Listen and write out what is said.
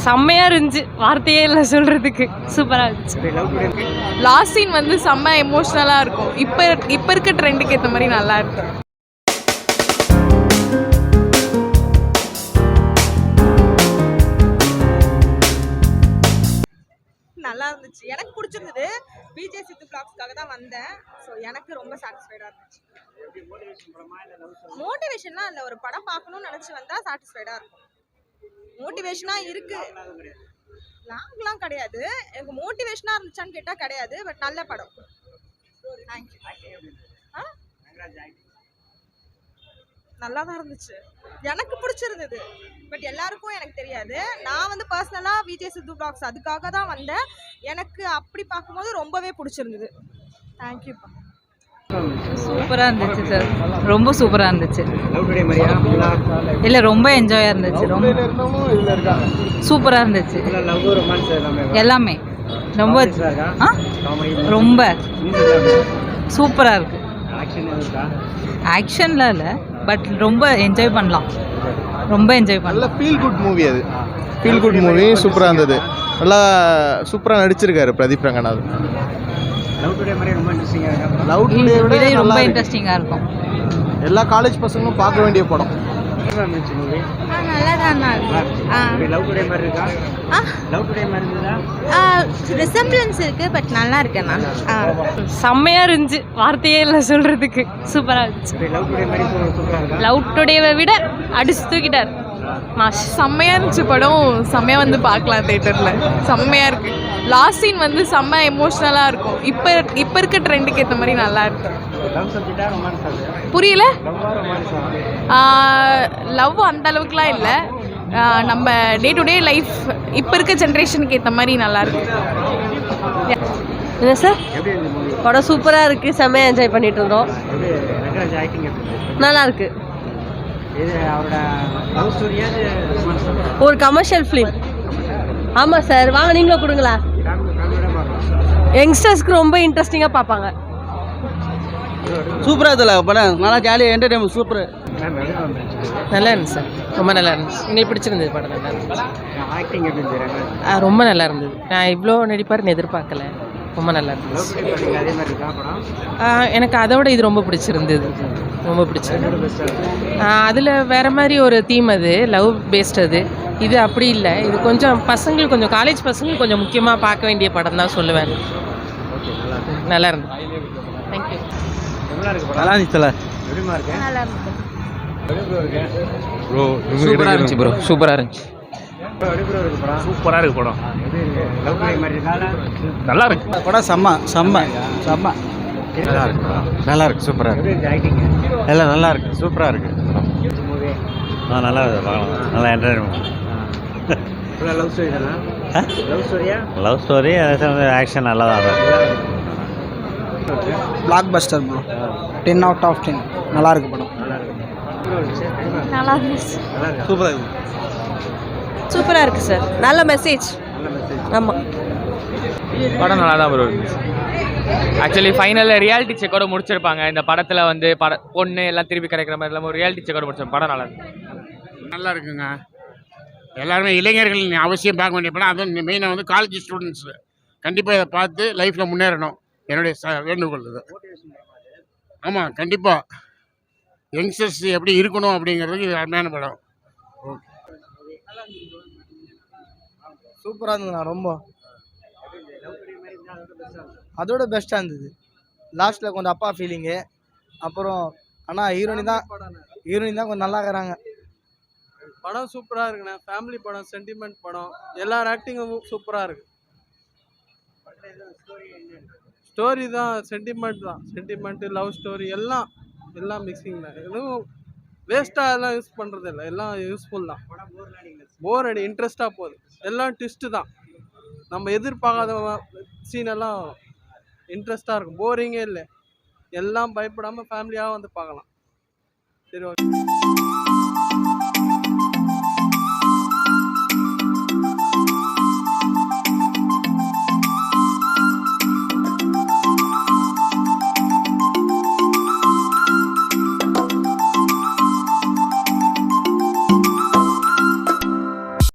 செம்மையா இருந்துச்சு, வார்த்தையே இல்லை சொல்றதுக்கு. சூப்பரா இருந்துச்சு. லாஸ்ட் சீன் வந்து செம்ம எமோஷ்னலா இருக்கும். இப்ப இருக்க ட்ரெண்டுக்கு ஏற்ற மாதிரி நல்லா இருக்கு. நல்லா இருந்துச்சு, எனக்கு பிடிச்சிருந்தது. விஜய் சித்து பிளாக்ஸ்க்காக தான் வந்தேன். ஸோ எனக்கு ரொம்ப சாட்டிஸ்ஃபைடாக இருந்துச்சு. மோட்டிவேஷன்லாம் இல்லை, ஒரு படம் பார்க்கணும்னு நினச்சி வந்தால் சாட்டிஸ்ஃபைடாக இருக்கும். மோட்டிவேஷனாக இருக்கு, லாங்லாம் கிடையாது. எனக்கு மோட்டிவேஷனாக இருந்துச்சான்னு கேட்டால் கிடையாது. பட் நல்ல படம். தேங்க்யூ. நல்லா தான் இருந்துச்சு, எனக்கு பிடிச்சிருந்தது. பட் எல்லாருக்கும் எனக்கு தெரியாது. நான் வந்து பர்சனலாக விஜய் சித்து பிளாக்ஸ் அதுக்காக தான் வந்தேன். எனக்கு அப்படி பார்க்கும்போது ரொம்பவே பிடிச்சிருந்தது. தேங்க்யூப்பா. சூப்பராக இருந்துச்சு சார், ரொம்ப சூப்பராக இருந்துச்சு. இல்லை ரொம்ப என்ஜாயாக இருந்துச்சு, ரொம்ப சூப்பராக இருந்துச்சு. எல்லாமே ரொம்ப ரொம்ப சூப்பராக இருக்கு. ஆக்ஷன்லாம் இல்லை, பட் ரொம்ப என்ஜாய் பண்ணலாம், ரொம்ப என்ஜாய் பண்ணலாம். ஃபீல் குட் மூவி, அது ஃபீல் குட் மூவி. சூப்பராக இருந்தது, நல்லா சூப்பராக நடிச்சிருக்காரு பிரதீப் ரங்கநாத். லவ் டுடே விட ரொம்ப இன்ட்ரெஸ்டிங்காக இருக்கும். எல்லா காலேஜ் பசங்களும் பார்க்க வேண்டிய படம். ரிசம்பிளன்ஸ் இருக்கு, பட் நல்லா இருக்கு. நான் செம்மையா இருந்துச்சு, வார்த்தையே இல்லை சொல்றதுக்கு. சூப்பரா இருந்துச்சு. லவ் டுடேவை விட அடிச்சு தூக்கிட்டார். செம்மையா இருந்துச்சு படம். செம்மையா வந்து பார்க்கலாம் தியேட்டர்ல. செம்மையா இருக்கு. லாஸ்ட் சீன் வந்து செம்ம எமோஷ்னலா இருக்கும். இப்ப இருக்க ட்ரெண்டுக்கு ஏற்ற மாதிரி நல்லா இருக்கு. புரியல. லவ் அந்த அளவுக்குலாம் இல்லை. நம்ம டே டு டே லைஃப் இப்போ இருக்க ஜென்ரேஷனுக்கு ஏற்ற மாதிரி நல்லா இருக்கு. என்ன சார், படம் சூப்பராக இருக்குது, செம்மையாக என்ஜாய் பண்ணிட்டு இருந்தோம். நல்லா இருக்கு. ஒரு கமர்ஷியல் ஃபிலிம். ஆமாம் சார், வாங்க நீங்களும் கொடுங்களா. யங்ஸ்டர்ஸ்க்கு ரொம்ப இன்ட்ரெஸ்டிங்காக பார்ப்பாங்க. சூப்பராக இதில் படம், நல்லா ஜாலியாக என்டர்டைன்மெண்ட். சூப்பர், நல்லா இருந்துச்சு சார், ரொம்ப நல்லா இருந்துச்சு. இன்னைக்கு பிடிச்சிருந்தது படம், நல்லா இருந்துச்சு. ரொம்ப நல்லா இருந்தது. நான் இவ்வளோ நடிப்பாருன்னு எதிர்பார்க்கல, ரொம்ப நல்லா இருந்துச்சு. எனக்கு அதோட இது ரொம்ப பிடிச்சிருந்தது, ரொம்ப பிடிச்சிருந்தது. அதில் வேறு மாதிரி ஒரு தீம், அது லவ் பேஸ்ட். இது அப்படி இல்லை. இது கொஞ்சம் பசங்களுக்கு, கொஞ்சம் காலேஜ் பசங்களுக்கு கொஞ்சம் முக்கியமாக பார்க்க வேண்டிய படம் தான் சொல்லுவேன். நல்லா இருந்தது. தேங்க்யூ. நல்லா இருந்துச்சு. நல்லா இருந்துச்சு. சூப்பராக இருந்துச்சு ப்ரோ, சூப்பராக இருந்துச்சு. சூப்பராக இருக்கு படம், நல்லா இருக்கு படம். செம்ம செம்ம செம்ம நல்லா இருக்கு, நல்லா இருக்கு, சூப்பராக இருக்கு. எல்லாம் நல்லா இருக்கு, சூப்பராக இருக்கு. நல்லா பார்க்கலாம், நல்லா என்டர்டைன்மெண்ட். லவ் ஸ்டோரி, ஆக்ஷன் நல்லா தான் இருக்கு. Black Bastar bro, 10 out of 10. நல்லா இருக்கு படம். நல்லா இருந்துச்சு. சூப்பராக இருக்கு. சூப்பராக இருக்குது சார், நல்ல மெசேஜ். ஆமாம், படம் நல்லா தான் ப்ரோ இருந்துச்சு. ஆக்சுவலி ஃபைனலில் ரியாலிட்டி செக்கோட முடிச்சிருப்பாங்க. இந்த படத்தில் வந்து பொண்ணு எல்லாம் திருப்பி கிடைக்கிற மாதிரி இல்லாமல் ஒரு ரியாலிட்டி செக்கோட முடிச்சிருப்பாங்க. படம் நல்லா இருக்கு. நல்லா இருக்குங்க. எல்லாருமே இளைஞர்கள் அவசியம் பார்க்க வேண்டிய படம். அதுவும் மெயினாக வந்து காலேஜ் ஸ்டூடெண்ட்ஸு கண்டிப்பாக இதை பார்த்து லைஃப்பில் முன்னேறணும், என்னுடைய வேண்டுகோள் இது. ஆமாம், கண்டிப்பாக யங்ஸ்டர்ஸ் எப்படி இருக்கணும் அப்படிங்கிறதுக்கு இது அருமையான படம். ஓகே, சூப்பராக இருந்ததுண்ணா. ரொம்ப அதோட பெஸ்ட்டாக இருந்தது. லாஸ்ட்டில் கொஞ்சம் அப்பா ஃபீலிங்கு. அப்புறம் ஆனால் ஹீரோனி தான் கொஞ்சம் நல்லா இருக்கிறாங்க. படம் சூப்பராக இருக்குண்ணா. ஃபேமிலி படம், சென்டிமெண்ட் படம், எல்லார் ஆக்டிங்கும் சூப்பராக இருக்கு. ஸ்டோரி தான், சென்டிமெண்ட் தான். சென்டிமெண்ட்டு, லவ் ஸ்டோரி எல்லாம் மிக்சிங் தான். எதுவும் வேஸ்ட்டாக எல்லாம் யூஸ் பண்ணுறது இல்லை, எல்லாம் யூஸ்ஃபுல் தான். போர் அடி, இன்ட்ரெஸ்ட்டாக போகுது. எல்லாம் ட்விஸ்ட்டு தான். நம்ம எதிர்பார்க்காத சீனெல்லாம் இன்ட்ரெஸ்ட்டாக இருக்கும், போரிங்கே இல்லை. எல்லாம் பயப்படாமல் ஃபேமிலியாக வந்து பார்க்கலாம். சரி, ஓகே.